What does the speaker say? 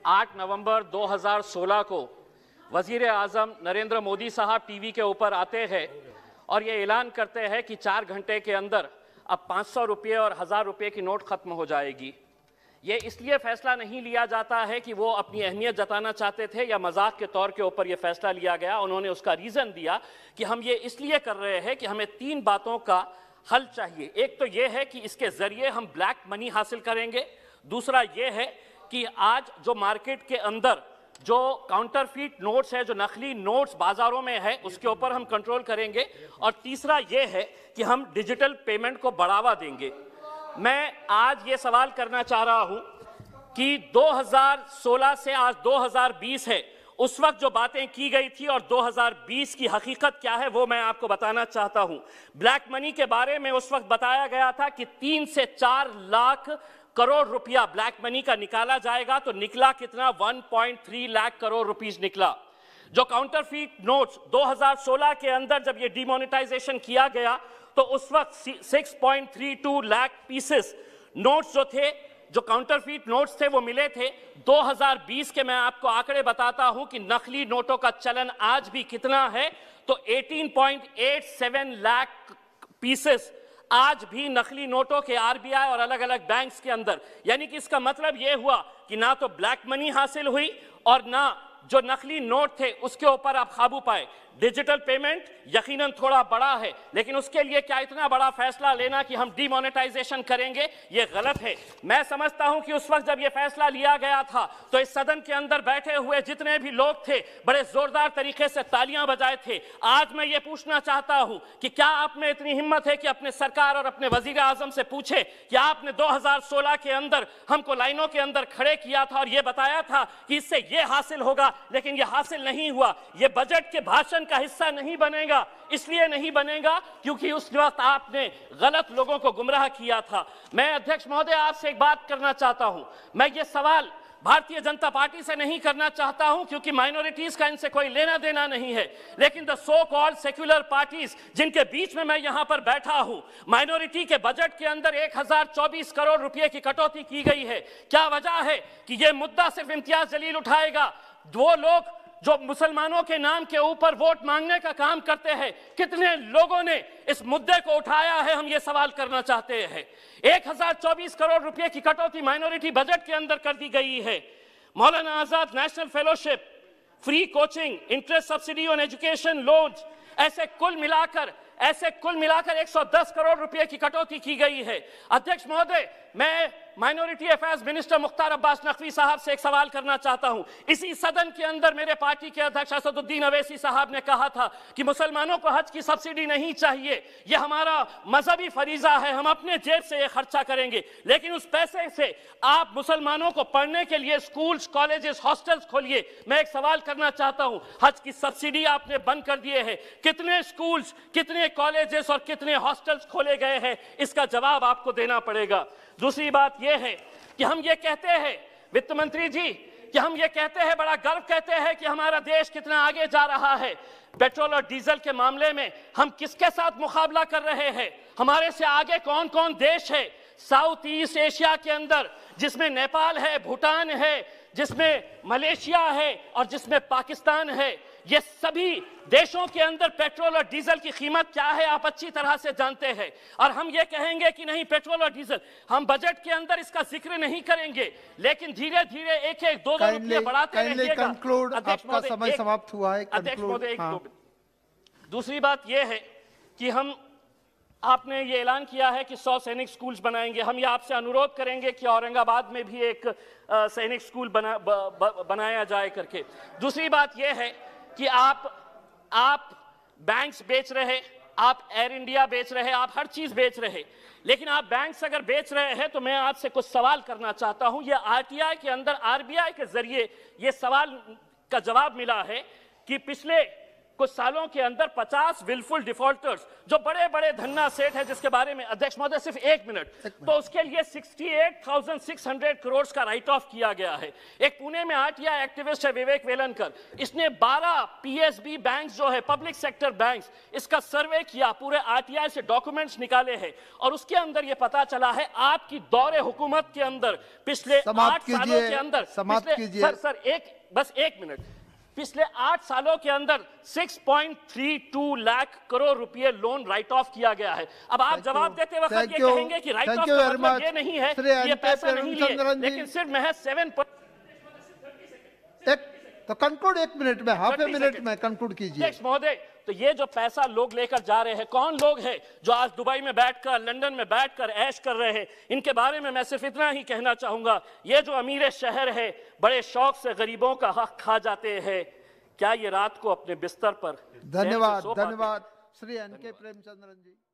8 नवंबर 2016 को वजीर आजम नरेंद्र मोदी साहब टीवी के ऊपर आते हैं और ये ऐलान करते हैं कि 4 घंटे के अंदर अब 500 रुपये और 1000 रुपये की नोट खत्म हो जाएगी। ये इसलिए फैसला नहीं लिया जाता है कि वो अपनी अहमियत जताना चाहते थे या मजाक के तौर के ऊपर ये फैसला लिया गया। उन्होंने उसका रीज़न दिया कि हम ये इसलिए कर रहे हैं कि हमें 3 बातों का हल चाहिए। एक तो ये है कि इसके ज़रिए हम ब्लैक मनी हासिल करेंगे, दूसरा ये है कि आज जो मार्केट के अंदर जो काउंटरफीट नोट्स है, जो नकली नोट्स बाजारों में है, उसके ऊपर हम कंट्रोल करेंगे, और तीसरा ये है कि हम डिजिटल पेमेंट को बढ़ावा देंगे। मैं आज ये सवाल करना चाह रहा हूं कि 2016 से आज 2020 है, उस वक्त जो बातें की गई थी और 2020 की हकीकत क्या है वो मैं आपको बताना चाहता हूं। ब्लैक मनी के बारे में उस वक्त बताया गया था कि 3 से 4 लाख करोड़ रुपया ब्लैक मनी का निकाला जाएगा, तो निकला कितना? 1.3 लाख करोड़ रुपीस निकला। जो काउंटरफीट नोट्स 2016 के अंदर जब ये डिमोनेटाइजेशन किया गया तो उस वक्त 6.32 लाख पीसेस नोट्स जो थे, जो काउंटरफीट नोट्स थे, वो मिले थे। 2020 के मैं आपको आंकड़े बताता हूं कि नकली नोटों का चलन आज भी कितना है, तो 18.87 लाख पीसेस आज भी नकली नोटों के आरबीआई और अलग अलग बैंक्स के अंदर। यानी कि इसका मतलब यह हुआ कि ना तो ब्लैक मनी हासिल हुई और ना जो नकली नोट थे उसके ऊपर आप काबू पाए। डिजिटल पेमेंट यकीनन थोड़ा बड़ा है, लेकिन उसके लिए क्या इतना बड़ा फैसला लेना कि हम डिमोनेटाइजेशन करेंगे, ये गलत है। मैं समझता हूं कि उस वक्त जब ये फैसला लिया गया था तो इस सदन के अंदर बैठे हुए जितने भी लोग थे बड़े जोरदार तरीके से तालियां बजाए थे। आज मैं ये पूछना चाहता हूं कि क्या आप में इतनी हिम्मत है कि अपने सरकार और अपने वजीर आजम से पूछे कि आपने 2016 के अंदर हमको लाइनों के अंदर खड़े किया था और ये बताया था कि इससे ये हासिल होगा, लेकिन ये हासिल नहीं हुआ। ये बजट के भाषण का हिस्सा नहीं बनेगा। इसलिए नहीं बनेगा क्योंकि उस वक्त आपने गलत लोगों को गुमराह किया था। मैं अध्यक्ष महोदय आपसे एक बात करना चाहता हूं। मैं ये सवाल भारतीय जनता पार्टी से नहीं करना चाहता हूं क्योंकि माइनॉरिटीज का इनसे कोई लेना देना नहीं है, लेकिन the so called secular parties जिनके बीच में मैं यहां पर बैठा हूं, माइनॉरिटी के बजट के अंदर 1024 करोड़ रुपए की कटौती की गई है। क्या वजह है कि यह मुद्दा सिर्फ इम्तियाज जलील उठाएगा? वो लोग जो मुसलमानों के नाम के ऊपर वोट मांगने का काम करते हैं, कितने लोगों ने इस मुद्दे को उठाया है, हम ये सवाल करना चाहते हैं। 1024 करोड़ रुपए की कटौती माइनॉरिटी बजट के अंदर कर दी गई है। Maulana Azad national fellowship, free coaching, interest subsidy on education loans, ऐसे कुल मिलाकर 110 करोड़ रुपए की कटौती की गई है। अध्यक्ष महोदय, मैं minority affairs minister Mukhtar Abbas Naqvi साहब से एक सवाल करना चाहता हूं। इसी सदन के अंदर मेरे पार्टी के अध्यक्ष असदुद्दीन अवैसी साहब ने कहा था कि मुसलमानों को हज की सब्सिडी नहीं चाहिए, यह हमारा मजहबी फरीजा है, हम अपने जेब से यह खर्चा करेंगे। लेकिन उस पैसे से आप मुसलमानों को पढ़ने के लिए स्कूल्स, कॉलेजेस, हॉस्टल्स खोलिए। मैं एक सवाल करना चाहता हूं, हज की सब्सिडी आपने बंद कर दिए है, कितने स्कूल्स, कितने कॉलेजेस और कितने हॉस्टल्स खोले गए हैं? इसका जवाब आपको देना पड़ेगा। दूसरी बात यह है कि हम ये कहते हैं, वित्त मंत्री जी, कि हम ये कहते हैं, बड़ा गर्व कहते हैं कि हमारा देश कितना आगे जा रहा है। पेट्रोल और डीजल के मामले में हम किसके साथ मुकाबला कर रहे हैं? हमारे से आगे कौन कौन देश है साउथ ईस्ट एशिया के अंदर, जिसमें नेपाल है, भूटान है, जिसमें मलेशिया है और जिसमें पाकिस्तान है। ये सभी देशों के अंदर पेट्रोल और डीजल की कीमत क्या है आप अच्छी तरह से जानते हैं। और हम ये कहेंगे कि नहीं, पेट्रोल और डीजल हम बजट के अंदर इसका जिक्र नहीं करेंगे, लेकिन धीरे धीरे 1-1, 2-2 रुपये बढ़ाते रहिएगा। आपका समय समाप्त हुआ है। अध्यक्ष महोदय, दूसरी बात यह है कि आपने ये ऐलान किया है कि 100 सैनिक स्कूल्स बनाएंगे। हम ये आपसे अनुरोध करेंगे कि औरंगाबाद में भी एक सैनिक स्कूल बनाया जाए करके। दूसरी बात यह है कि आप बैंक्स बेच रहे, आप एयर इंडिया बेच रहे, आप हर चीज बेच रहे, लेकिन आप बैंक्स अगर बेच रहे हैं तो मैं आपसे कुछ सवाल करना चाहता हूं। ये आरटीआई के अंदर आरबीआई के जरिए ये सवाल का जवाब मिला है कि पिछले कुछ सालों के अंदर 50 विलफुल डिफॉल्टर्स, जो बड़े बड़े धन्ना सेठ है, जिसके बारे में अध्यक्ष महोदय सिर्फ एक मिनट, तो उसके लिए 68,600 करोड़ का राइट ऑफ किया गया है। एक पुणे में आरटीआई एक्टिविस्ट है विवेक वेलनकर, इसने 12 पीएसबी बैंक जो है पब्लिक सेक्टर बैंक्स, इसका सर्वे किया, पूरे आरटीआई से डॉक्यूमेंट्स निकाले हैं और उसके अंदर यह पता चला है आपकी दौरे हुकूमत के अंदर पिछले 8 सालों के अंदर, सर बस एक मिनट, पिछले 8 सालों के अंदर 6.32 लाख करोड़ रुपए लोन राइट ऑफ किया गया है। अब आप जवाब देते वक्त ये कहेंगे कि राइट ऑफ का मतलब ये नहीं है ये पैसा नहीं लिए, लेकिन सिर्फ महज 7%। तो कंक्लूड 1 मिनट में, हाफ ए मिनट में कंक्लूड कीजिए महोदय। तो ये जो पैसा लोग लेकर जा रहे हैं, कौन लोग हैं जो आज दुबई में बैठकर, लंदन में बैठकर ऐश कर रहे हैं, इनके बारे में मैं सिर्फ इतना ही कहना चाहूंगा, ये जो अमीर शहर है बड़े शौक से गरीबों का हक खा जाते हैं, क्या ये रात को अपने बिस्तर पर? धन्यवाद, धन्यवाद श्री एन के प्रेमचंद्रन जी।